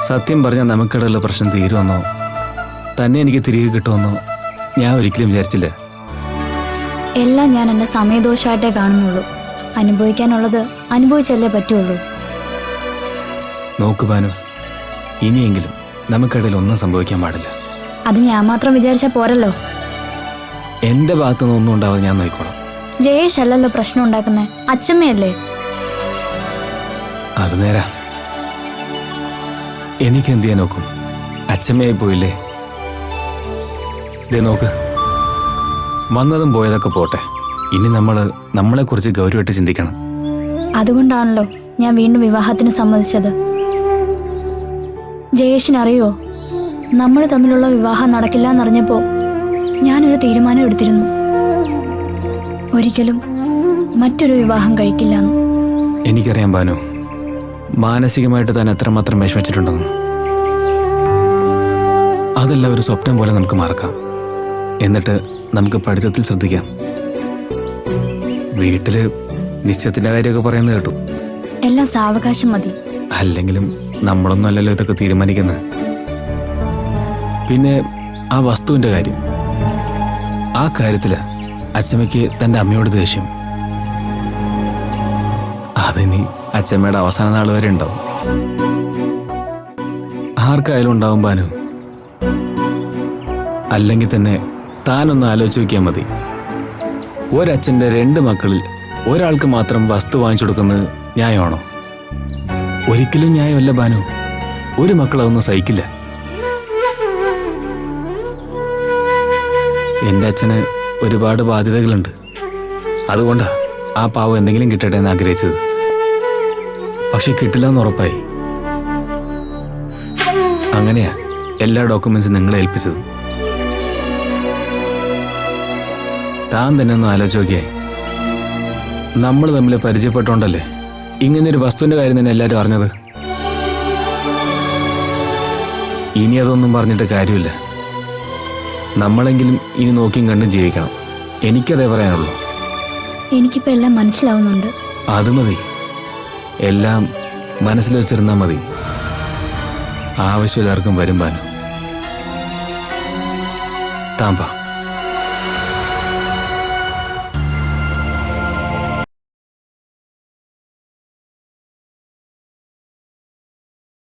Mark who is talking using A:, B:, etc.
A: സത്യം പറഞ്ഞാൽ നമുക്കിടയിലുള്ള പ്രശ്നം തീരുമെന്നോ തന്നെ എനിക്ക് തിരികെ കിട്ടുമെന്നോ ഞാൻ ഒരിക്കലും വിചാരിച്ചില്ല.
B: എല്ലാം ഞാൻ എൻ്റെ സമയദോഷമായിട്ടേ കാണുന്നുള്ളൂ. അനുഭവിക്കാനുള്ളത് അനുഭവിച്ചല്ലേ പറ്റുള്ളൂ.
A: നോക്ക് ബാനു, ഇനിയെങ്കിലും നമുക്കിടയിൽ ഒന്നും സംഭവിക്കാൻ പാടില്ല.
B: അത് ഞാൻ മാത്രം വിചാരിച്ചാൽ പോരല്ലോ.
A: എൻ്റെ ഭാഗത്തുനിന്ന് ഒന്നും ഉണ്ടാവാതെ ഞാൻ നോക്കിക്കോളാം.
B: ജയേഷ് അല്ലല്ലോ പ്രശ്നം ഉണ്ടാക്കുന്നത്, അച്ഛമ്മയല്ലേ.
A: അത് നേരാ. എനിക്ക് എന്ത് ചെയ്യാൻ നോക്കും? അച്ഛമ്മയായി പോയില്ലേ. ദേ നോക്ക്, വന്നതും പോയതൊക്കെ പോട്ടെ. ഇനി നമ്മളെക്കുറിച്ച് ഗൗരവമായിട്ട് ചിന്തിക്കണം.
B: അതുകൊണ്ടാണല്ലോ ഞാൻ വീണ്ടും വിവാഹത്തിന് സമ്മതിച്ചത്. ജയേഷിനറിയോ, നമ്മൾ തമ്മിലുള്ള വിവാഹം നടക്കില്ല എന്നറിഞ്ഞപ്പോൾ ഞാനൊരു തീരുമാനം എടുത്തിരുന്നു. ഒരിക്കലും മറ്റൊരു വിവാഹം കഴിക്കില്ല എന്ന്.
A: എനിക്കറിയാം ബാനു, മാനസികമായിട്ട് താൻ എത്രമാത്രം വിഷമിച്ചിട്ടുണ്ടെന്ന്. അതെല്ലാം ഒരു സ്വപ്നം പോലെ നമുക്ക് മറക്കാം. എന്നിട്ട് നമുക്ക് പഠിത്തത്തിൽ ശ്രദ്ധിക്കാം. വീട്ടില് നിശ്ചയത്തിന്റെ കാര്യമൊക്കെ പറയുന്നത് കേട്ടു.
B: എല്ലാം സാവകാശം മതി.
A: അല്ലെങ്കിലും നമ്മളൊന്നും അല്ലല്ലോ ഇതൊക്കെ തീരുമാനിക്കുന്നത്. പിന്നെ ആ വസ്തുവിന്റെ കാര്യം, ആ കാര്യത്തില് അച്ഛമ്മയ്ക്ക് തന്റെ അമ്മയോട് ദേഷ്യം. അതിനി അച്ഛമ്മയുടെ അവസാന നാൾ വരെ ഉണ്ടാവും. ആർക്കായാലും ഉണ്ടാവും ബാനു. അല്ലെങ്കിൽ തന്നെ താനൊന്ന് ആലോചിച്ച് നോക്കിയാൽ മതി. ഒരച്ഛൻ്റെ 2 മക്കളിൽ ഒരാൾക്ക് മാത്രം വസ്തു വാങ്ങിച്ചു കൊടുക്കുന്നത് ന്യായമാണോ? ഒരിക്കലും ന്യായമല്ല ബാനു. ഒരു മക്കൾ അതൊന്നും സഹിക്കില്ല. എൻ്റെ അച്ഛന് ഒരുപാട് ബാധ്യതകളുണ്ട്. അതുകൊണ്ടാ ആ പാവം എന്തെങ്കിലും കിട്ടട്ടെ എന്ന് ആഗ്രഹിച്ചത്. പക്ഷെ കിട്ടില്ലെന്ന് ഉറപ്പായി. അങ്ങനെയാ എല്ലാ ഡോക്യുമെന്റ്സും നിങ്ങളെ ഏൽപ്പിച്ചത്. താൻ തന്നെ ഒന്ന് ആലോചിച്ച് നോക്കിയേ. നമ്മൾ തമ്മിൽ പരിചയപ്പെട്ടോണ്ടല്ലേ ഇങ്ങനൊരു വസ്തുവിന്റെ കാര്യം തന്നെ എല്ലാവരും അറിഞ്ഞത്. ഇനി അതൊന്നും പറഞ്ഞിട്ട് കാര്യമില്ല. നമ്മളെങ്കിലും ഇനി നോക്കിയും കണ്ടും ജീവിക്കണം. എനിക്കതേ പറയാനുള്ളൂ.
B: എനിക്കിപ്പോൾ എല്ലാം മനസ്സിലാവുന്നുണ്ട്.
A: അത് മതി. എല്ലാം മനസ്സിൽ വെച്ചിരുന്നാൽ മതി. ആവശ്യം എല്ലാവർക്കും വരും ബാനു. താൻ പാ.